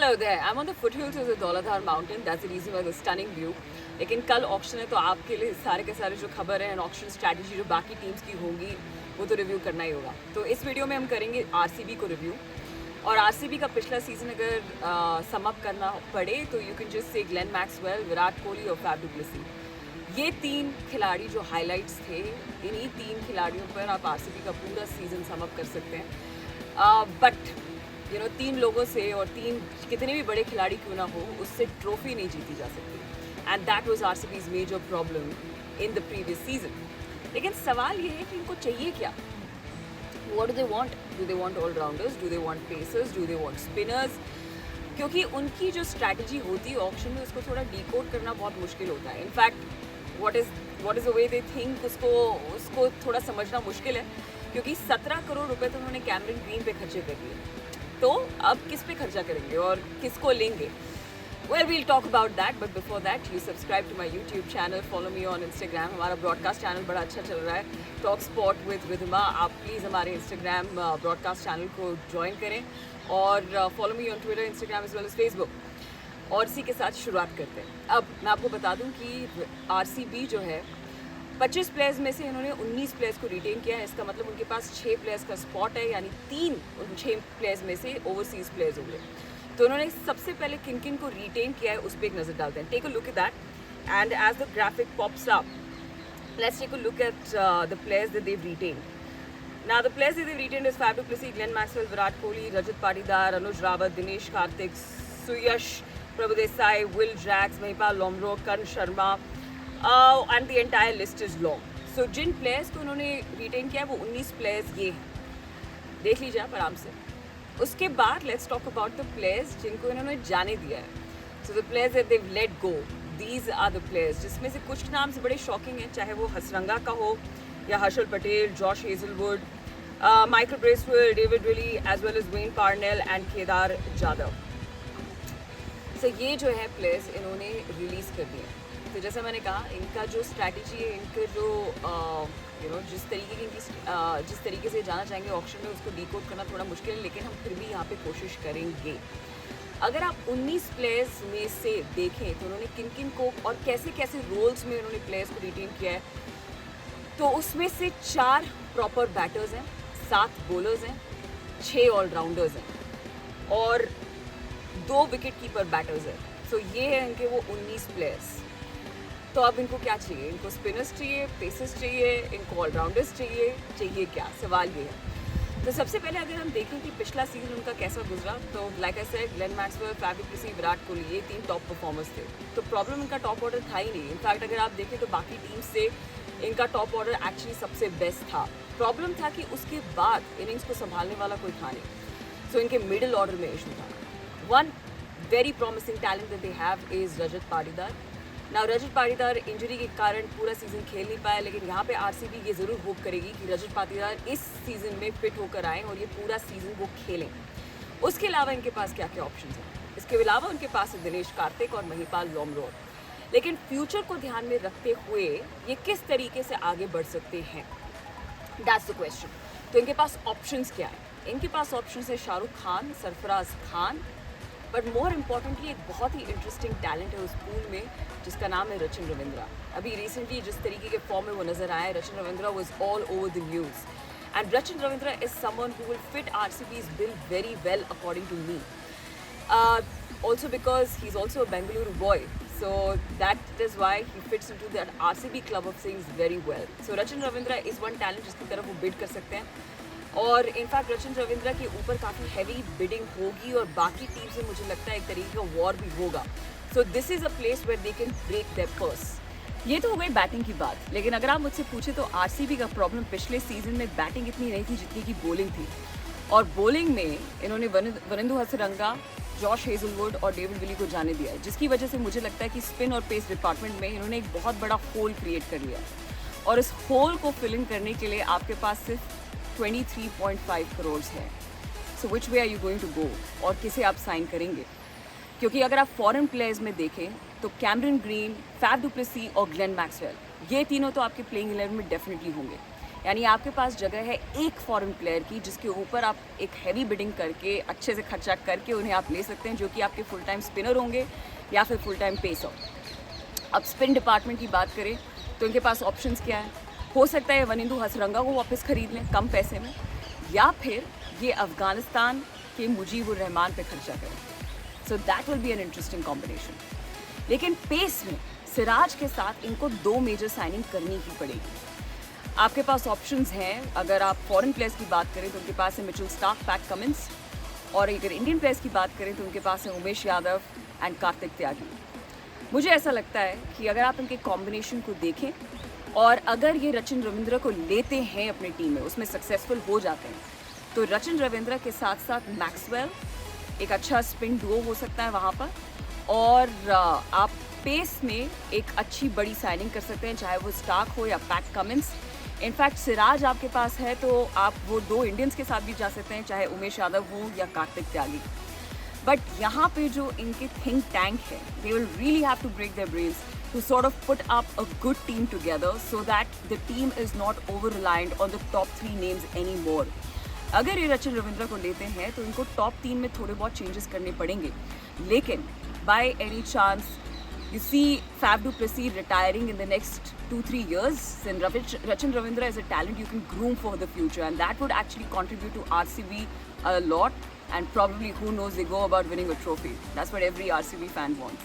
Hello there. I'm on the foothills of the Dauladhar mountain. That's the reason why the stunning view. लेकिन कल auction है तो आपके लिए सारे के सारे जो खबर है ऑक्शन स्ट्रैटेजी जो बाकी टीम्स की होंगी वो तो रिव्यू करना ही होगा. तो इस वीडियो में हम करेंगे आरसीबी को रिव्यू. और आरसीबी का पिछला सीजन अगर सम अप करना पड़े तो you can just say Glenn Maxwell, Virat Kohli और फैफ डु प्लेसी. ये तीन खिलाड़ी जो हाइलाइट्स थे, इन्हीं तीन खिलाड़ियों पर आप आरसीबी का पूरा सीजन सम अप कर सकते हैं. बट तीन लोगों से और तीन कितने भी बड़े खिलाड़ी क्यों ना हो, उससे ट्रॉफी नहीं जीती जा सकती. And that was RCB's major problem in the previous season. लेकिन सवाल ये है कि इनको चाहिए क्या? What do they want? Do they want all-rounders? Do they want pacers? Do they want spinners? क्योंकि उनकी जो स्ट्रैटेजी होती है ऑक्शन में, उसको थोड़ा डिकोड करना बहुत मुश्किल होता है. In fact what is the way they think, उसको थोड़ा समझना मुश्किल है. क्योंकि 17 करोड़ रुपए तो उन्होंने कैमरन ग्रीन पे खर्चे कर दिए. तो अब किस पे खर्चा करेंगे और किसको लेंगे? Well, we'll talk about that, but before that, you subscribe to my YouTube channel, follow me on Instagram. हमारा ब्रॉडकास्ट चैनल बड़ा अच्छा चल रहा है, टॉक स्पॉट विद रिधिमा. आप प्लीज़ हमारे इंस्टाग्राम ब्रॉडकास्ट चैनल को ज्वाइन करें और follow me on Twitter, Instagram as well as Facebook. और इसी के साथ शुरुआत करते हैं. अब मैं आपको बता दूं कि आरसीबी जो है 25 प्लेयर्स में से इन्होंने 19 प्लेयर्स को रिटेन किया है. इसका मतलब उनके पास 6 प्लेयर्स का स्पॉट है, यानी 6 प्लेयर्स में से ओवरसीज प्लेयर्स हो गए. तो उन्होंने सबसे पहले किन किन को रिटेन किया है उस पर एक नज़र डालते हैं. Take a look at that and as the graphic pops up, let's take a look at the players that they've retained. Now the players that they've retained is Faf du Plessis, Glenn Maxwell, Virat Kohli, Rajat Patidar, Anuj Rawat, Dinesh Karthik, Suyash Prabhudesai, Will Jacks, Mahipal Lomro, Karan Sharma, and the entire list is long. So जिन players को उन्होंने retain किया है वो 19 players ये हैं. देख लीजिए आप आराम से. उसके बाद let's talk about the players जिनको इन्होंने जाने दिया है. So the players that they let go, these are the players जिसमें से कुछ नाम से बड़े शॉकिंग हैं, चाहे वो हसरंगा का हो या Harshal Patel, Josh Hazlewood, Michael Bracewell, David Willey, as well as Wayne Parnell and Kedar Jadhav. So ये जो है प्लेयर्स इन्होंने रिलीज़ कर दिए. तो जैसा मैंने कहा, इनका जो स्ट्रैटेजी है, इनके जो जिस तरीके से जाना चाहेंगे ऑक्शन में, उसको डिकोड करना थोड़ा मुश्किल है. लेकिन हम फिर भी यहाँ पे कोशिश करेंगे. अगर आप 19 प्लेयर्स में से देखें तो उन्होंने किन किन को और कैसे कैसे रोल्स में उन्होंने प्लेयर्स को रिटेन किया है, तो उसमें से 4 प्रॉपर बैटर्स हैं, 7 बॉलर्स हैं, 6 ऑलराउंडर्स हैं और 2 विकेट कीपर बैटर्स हैं. सो ये है इनके वो 19 प्लेयर्स. तो अब इनको क्या चाहिए? इनको स्पिनर्स चाहिए, पेसर्स चाहिए, इनको ऑलराउंडर्स चाहिए क्या? सवाल ये है. तो सबसे पहले अगर हम देखें कि पिछला सीजन उनका कैसा गुजरा, तो like I said, Glenn Maxwell, Faf du Plessis, Virat Kohli, ये 3 टॉप परफॉर्मर्स थे. तो प्रॉब्लम इनका टॉप ऑर्डर था ही नहीं. इनफैक्ट अगर आप देखें तो बाकी टीम से इनका टॉप ऑर्डर एक्चुअली सबसे बेस्ट था. प्रॉब्लम था कि उसके बाद इनिंग्स को संभालने वाला कोई था नहीं. सो इनके मिडिल ऑर्डर में इशू था. One very promising talent that they have is Rajat Patidar. ना रजत पाटीदार इंजरी के कारण पूरा सीज़न खेल नहीं पाया, लेकिन यहाँ पे आरसीबी ये ज़रूर होप करेगी कि रजत पाटीदार इस सीज़न में फिट होकर आएँ और ये पूरा सीज़न वो खेलें. उसके अलावा इनके पास क्या क्या ऑप्शंस हैं? इसके अलावा उनके पास है दिनेश कार्तिक और महिपाल लोमरो. लेकिन फ्यूचर को ध्यान में रखते हुए ये किस तरीके से आगे बढ़ सकते हैं, दैट्स द क्वेश्चन. तो इनके पास ऑप्शंस क्या है? इनके पास ऑप्शंस है Shahrukh Khan, Sarfaraz Khan, but more importantly एक बहुत ही इंटरेस्टिंग टैलेंट है उस पूल में जिसका नाम है रचिन रविंद्रा. अभी रिसेंटली जिस तरीके के फॉर्म में वो नजर आया, Rachin Ravindra was all over the news. And Rachin Ravindra is someone who will fit RCB's bill very well according to me. Also because he's also a Bengaluru boy, so that is why he fits into that RCB club of things very well. So Rachin Ravindra is one talent जिसकी तरफ वो bid कर सकते हैं. और in fact Rachin Ravindra के ऊपर काफ़ी हैवी बिडिंग होगी और बाकी टीम से मुझे लगता है एक तरीके का वॉर भी होगा. So this is a place where they can break their purse. ये तो हो गई बैटिंग की बात. लेकिन अगर आप मुझसे पूछे तो आरसीबी का प्रॉब्लम पिछले सीजन में बैटिंग इतनी नहीं थी जितनी की बॉलिंग थी. और बॉलिंग में इन्होंने वरिंदु हसरंगा, जॉश हेजलवुड और डेविड विली को जाने दिया है, जिसकी वजह से मुझे लगता है कि स्पिन और पेस डिपार्टमेंट में इन्होंने एक बहुत बड़ा होल क्रिएट कर लिया. और इस होल को फिल इन करने के लिए आपके पास सिर्फ 23.5 करोड़ है. So which way are you going to go, और किसे आप साइन करेंगे? क्योंकि अगर आप फॉरेन प्लेयर्स में देखें तो Cameron Green, Faf du Plessis और ग्लेन मैक्सवेल, ये तीनों तो आपके प्लेइंग 11 में डेफिनेटली होंगे. यानी आपके पास जगह है एक फॉरेन प्लेयर की जिसके ऊपर आप एक हैवी बिडिंग करके अच्छे से खर्चा करके उन्हें आप ले सकते हैं, जो कि आपके फुल टाइम स्पिनर होंगे या फिर फुल टाइम पेसर। अब स्पिन डिपार्टमेंट की बात करें तो इनके पास ऑप्शंस क्या है। हो सकता है वनिंदु हसरंगा को वापस खरीद लें कम पैसे में, या फिर ये अफ़गानिस्तान के मुजीबुर रहमान पे खर्चा करें। So that will be an interesting combination. लेकिन पेस में सिराज के साथ इनको 2 मेजर साइनिंग करनी ही पड़ेगी। आपके पास ऑप्शंस हैं। अगर आप फॉरेन प्लेयर्स की बात करें तो उनके पास है मिचेल स्टार्क, पैट कमिंस, और अगर इंडियन प्लेयर्स की बात करें तो उनके पास है उमेश यादव एंड कार्तिक त्यागी। मुझे ऐसा लगता है कि अगर आप इनके कॉम्बिनेशन को देखें और अगर ये रचिन रविंद्र को लेते हैं अपनी टीम में, उसमें सक्सेसफुल हो जाते हैं, तो रचिन रविंद्र के साथ साथ मैक्सवेल एक अच्छा स्पिन डुओ हो सकता है वहाँ पर। और आप पेस में एक अच्छी बड़ी साइनिंग कर सकते हैं, चाहे वो स्टार्क हो या पैट कमिंस। इनफैक्ट सिराज आपके पास है तो आप वो 2 इंडियंस के साथ भी जा सकते हैं, चाहे उमेश यादव हो या कार्तिक त्यागी। बट यहाँ पे जो इनके थिंक टैंक है, they will really have to break their brains to sort of put up a good team together so that the team is not over reliant on the top 3 names anymore. अगर ये रचिन रविंद्र को लेते हैं तो इनको top 3 में थोड़े बहुत चेंजेस करने पड़ेंगे, लेकिन by any chance you see Faf du Plessis retiring in the next 2-3 years, then Rachin Ravindra is a talent you can groom for the future, and that would actually contribute to RCB a lot, and probably who knows, they go about winning a trophy. That's what every RCB fan wants.